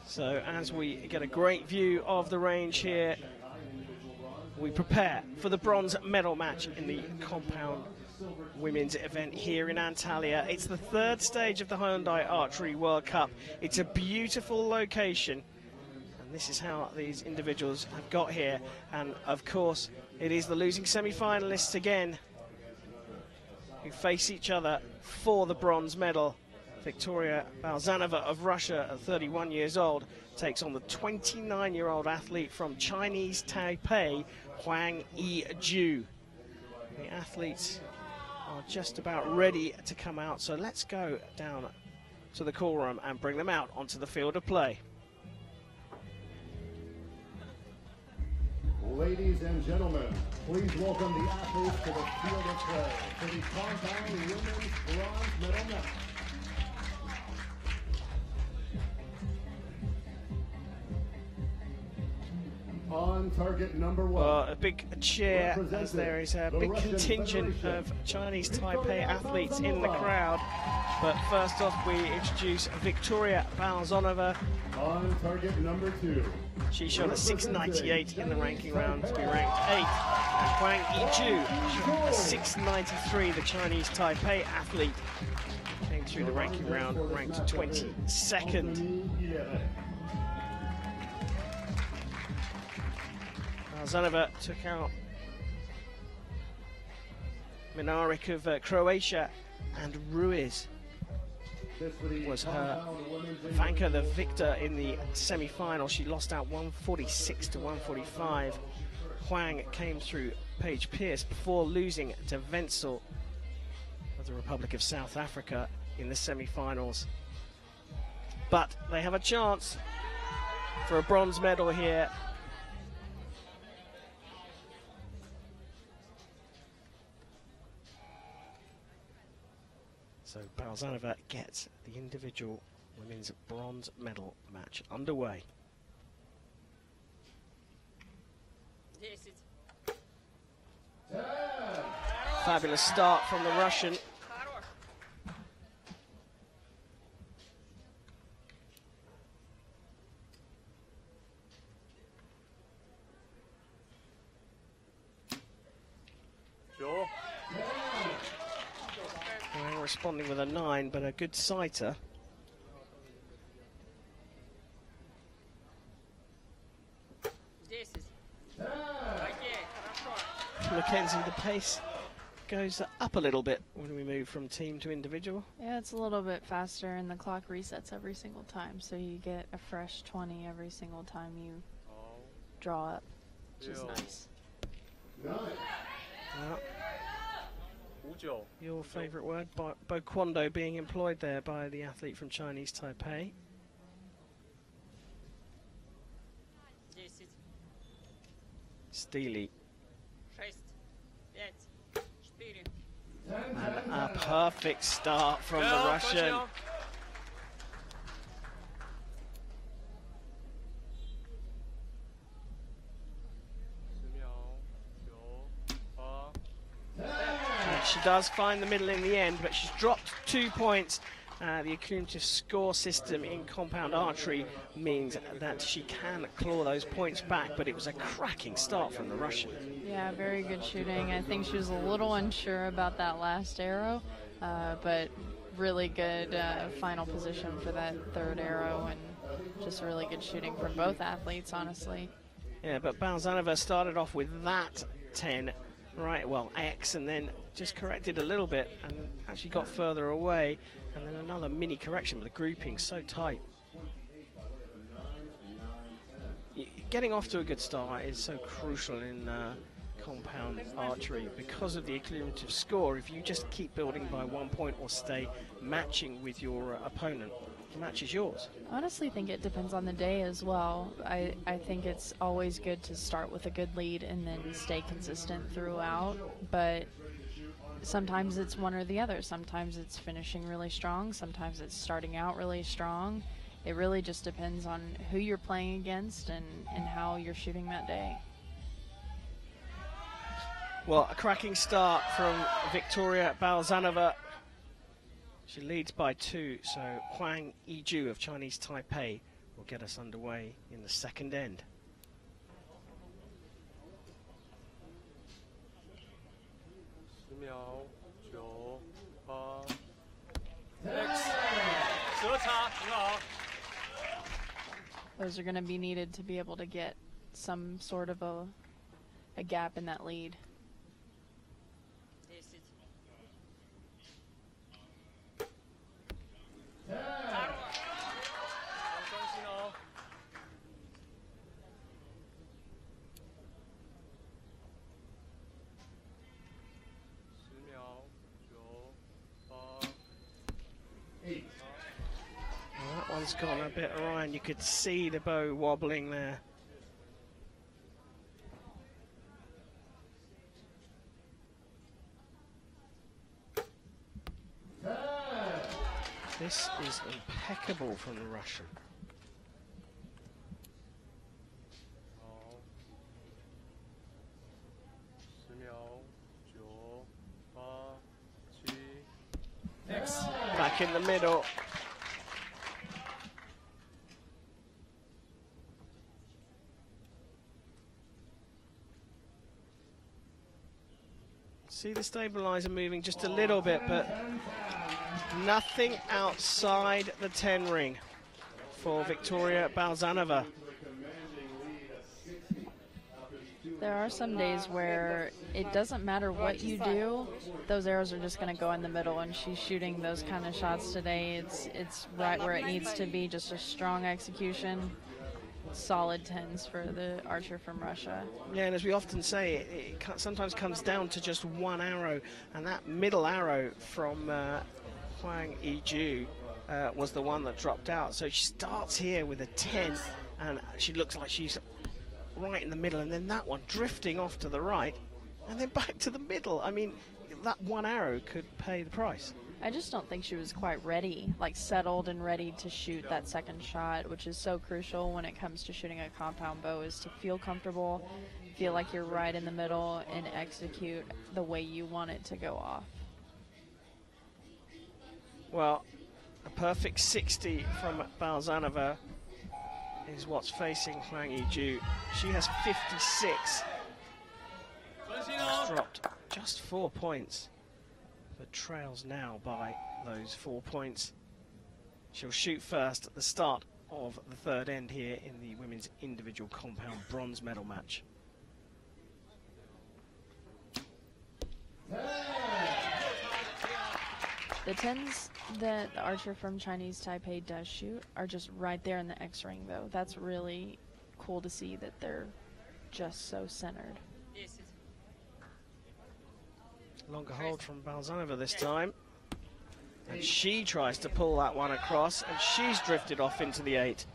So as we get a great view of the range here, we prepare for the bronze medal match in the compound women's event here in Antalya. It's the third stage of the Hyundai Archery World Cup. It's a beautiful location, and this is how these individuals have got here. And of course, it is the losing semi-finalists again who face each other for the bronze medal. Viktoria Balzhanova of Russia, at 31 years old, takes on the 29-year-old athlete from Chinese Taipei, Huang I-Jou. The athletes are just about ready to come out, so let's go down to the call room and bring them out onto the field of play. Ladies and gentlemen, please welcome the athletes to the field of play for the compound women's bronze medal match. On target number one. Well, a big cheer as there is a big contingent of Chinese Taipei athletes in the crowd. But first off, we introduce Viktoria Balzhanova. On target number two. She shot a 6.98 in the ranking round to be ranked 8th. And Huang I-Jou shot a 6.93, the Chinese Taipei athlete. Came through the ranking round ranked 22nd. Balzhanova took out Minarik of Croatia, and Ruiz was her flanker, the victor in the semi-final. She lost out 146 to 145. Huang came through Paige Pierce before losing to Wenzel of the Republic of South Africa in the semi-finals. But they have a chance for a bronze medal here. So Balzhanova gets the individual women's bronze medal match underway. Fabulous start from the Russian. Responding with a 9, but a good sighter. Mackenzie, the pace goes up a little bit when we move from team to individual. Yeah, it's a little bit faster, and the clock resets every single time, so you get a fresh 20 every single time you draw up, which is nice. Your favourite word, Bokwando, being employed there by the athlete from Chinese Taipei. Steely. And a perfect start from the Russian. She does find the middle in the end, but she's dropped 2 points. The accumulative score system in compound archery means that she can claw those points back, but it was a cracking start from the Russian. Yeah, very good shooting. I think she was a little unsure about that last arrow, but really good final position for that third arrow, and just really good shooting from both athletes, honestly. Yeah, but Balzhanova started off with that 10, right, well, X, and then just corrected a little bit and actually got further away, and then another mini correction, but the grouping so tight. Getting off to a good start is so crucial in compound archery because of the accumulative score. If you just keep building by 1 point or stay matching with your opponent, the match is yours. I honestly think it depends on the day as well. I think it's always good to start with a good lead and then stay consistent throughout, but sometimes it's one or the other. Sometimes it's finishing really strong, sometimes it's starting out really strong. It really just depends on who you're playing against and how you're shooting that day. Well, a cracking start from Viktoria Balzhanova. She leads by 2, so Huang I-Jou of Chinese Taipei will get us underway in the second end. Those are going to be needed to be able to get some sort of a gap in that lead. That one's gone a bit awry, and you could see the bow wobbling there. This is impeccable from the Russian. Back in the middle. See the stabilizer moving just a little bit, but nothing outside the 10 ring for Viktoria Balzhanova. There are some days where it doesn't matter what you do, those arrows are just going to go in the middle, and she's shooting those kind of shots today. It's right where it needs to be, just a strong execution. Solid 10s for the archer from Russia. Yeah, and as we often say, it sometimes comes down to just one arrow, and that middle arrow from Huang I-Jou was the one that dropped out. So she starts here with a 10, and she looks like she's right in the middle, and then that one drifting off to the right, and then back to the middle. I mean, that one arrow could pay the price. I just don't think she was quite ready, like settled and ready to shoot that second shot, which is so crucial when it comes to shooting a compound bow, is to feel comfortable, feel like you're right in the middle, and execute the way you want it to go off. Well, a perfect 60 from Balzhanova is what's facing Huang I-Jou. She has 56. Dropped just 4 points, but trails now by those 4 points. She'll shoot first at the start of the third end here in the women's individual compound bronze medal match. The 10s that the archer from Chinese Taipei does shoot are just right there in the X ring, though. That's really cool to see that they're just so centered. Longer hold from Balzhanova this time. And she tries to pull that one across, and she's drifted off into the 8.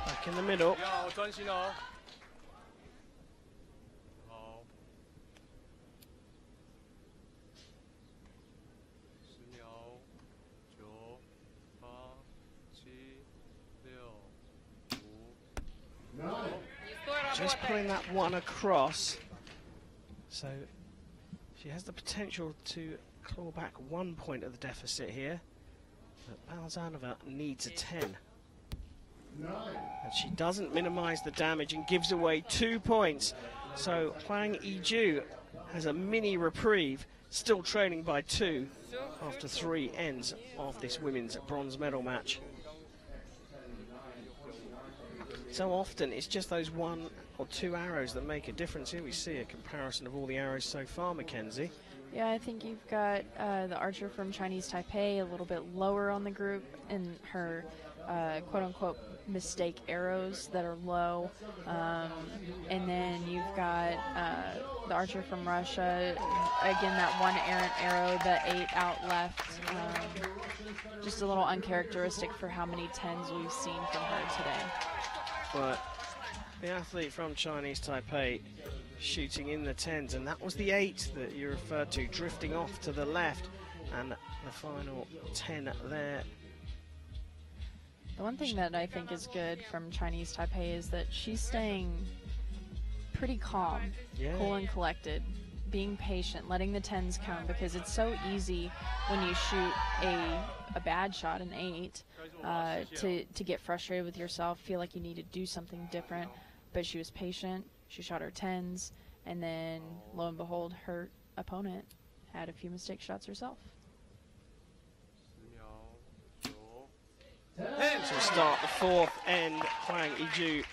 Back in the middle. Just putting that one across, so she has the potential to claw back 1 point of the deficit here, but Balzhanova needs a 10. And she doesn't minimize the damage and gives away 2 points, so Huang I-Jou has a mini reprieve, still trailing by 2 after 3 ends of this women's bronze medal match. So often it's just those 1 or 2 arrows that make a difference. Here we see a comparison of all the arrows so far, Mackenzie. Yeah, I think you've got the archer from Chinese Taipei a little bit lower on the group in her quote-unquote mistake arrows that are low. And then you've got the archer from Russia, again, that one errant arrow, the 8 out left. Just a little uncharacteristic for how many 10s we've seen from her today. But the athlete from Chinese Taipei shooting in the 10s, and that was the 8 that you referred to, drifting off to the left. and the final 10 there. The one thing that I think is good from Chinese Taipei is that she's staying pretty calm, cool and collected, being patient, letting the 10s come, because it's so easy when you shoot a bad shot, an 8, to get frustrated with yourself, feel like you need to do something different. But she was patient, she shot her 10s, and then lo and behold, her opponent had a few mistake shots herself. So start the fourth end, Huang I-Jou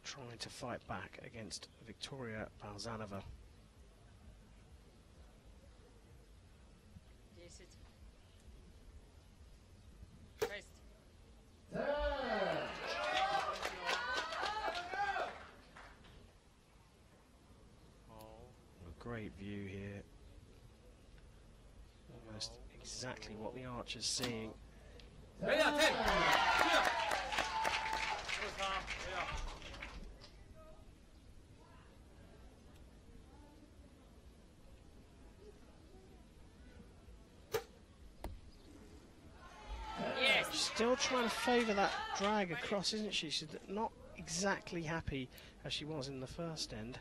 trying to fight back against Viktoria Balzhanova. A great view here. Almost exactly what the archer's seeing. Still trying to favour that drag across, isn't she? She's not exactly happy as she was in the first end.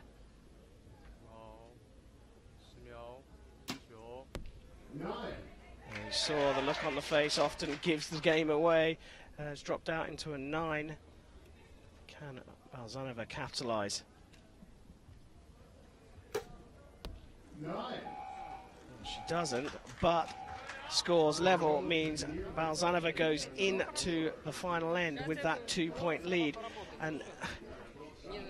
And you saw the look on the face often gives the game away. It's dropped out into a 9. Can Balzhanova capitalise? 9. She doesn't, but scores level means Balzhanova goes into the final end with that 2-point lead. And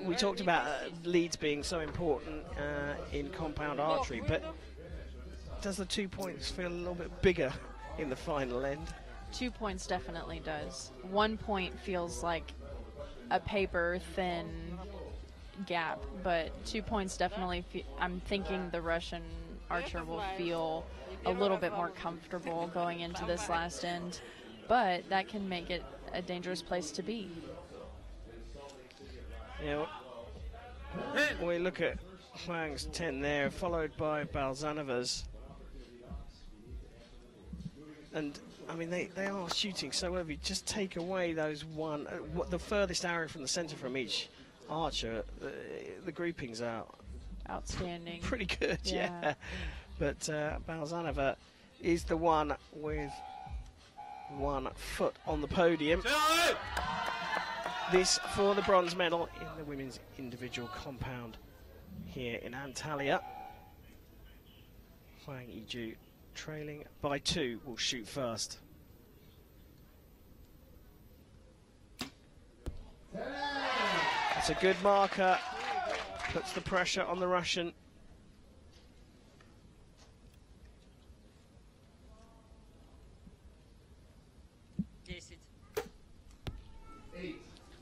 we talked about leads being so important in compound archery, but does the 2 points feel a little bit bigger in the final end? 2 points definitely does. 1 point feels like a paper thin gap, but 2 points definitely, I'm thinking the Russian archer will feel a little bit more comfortable going into this last end, but that can make it a dangerous place to be. Yeah, we look at Huang's 10 there, followed by Balzhanova's. And I mean, they are shooting so well. If you just take away those the furthest arrow from the center from each archer, the groupings are outstanding, pretty good. Yeah. But Balzhanova is the one with 1 foot on the podium. This for the bronze medal in the women's individual compound here in Antalya. Huang I-Jou trailing by 2 will shoot first. That's a good marker, puts the pressure on the Russian.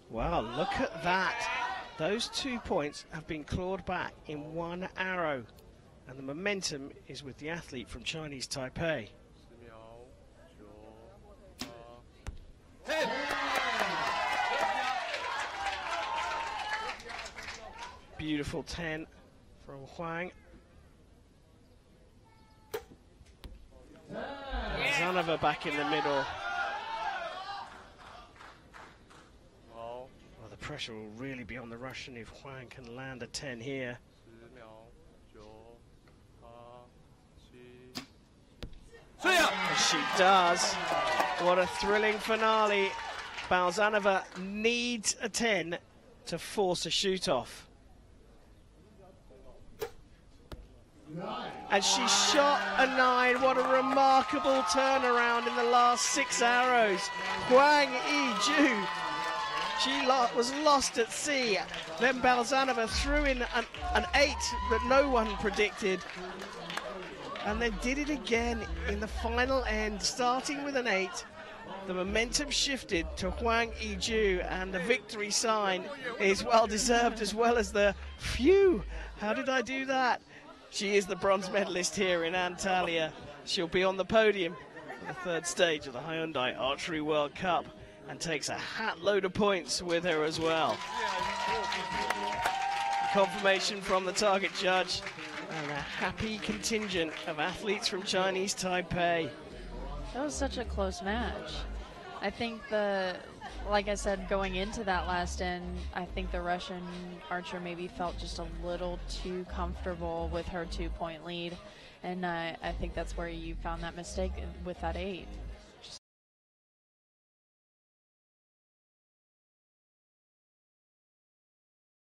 Wow, look at that. Those 2 points have been clawed back in 1 arrow. And the momentum is with the athlete from Chinese Taipei. Beautiful 10 from Huang. Balzhanova back in the middle. Well, the pressure will really be on the Russian if Huang can land a 10 here. And she does. What a thrilling finale. Balzhanova needs a 10 to force a shoot-off. And she shot a 9. What a remarkable turnaround in the last 6 arrows. Huang I-Jou. She was lost at sea. Then Balzhanova threw in an 8 that no one predicted. And then did it again in the final end, starting with an 8. The momentum shifted to Huang I-Jou, and the victory sign is well deserved, as well as the phew. How did I do that? She is the bronze medalist here in Antalya. She'll be on the podium for the 3rd stage of the Hyundai Archery World Cup and takes a hat load of points with her as well. Confirmation from the target judge, and a happy contingent of athletes from Chinese Taipei. That was such a close match. I think like I said, going into that last end, I think the Russian archer maybe felt just a little too comfortable with her 2-point lead. And I think that's where you found that mistake with that 8.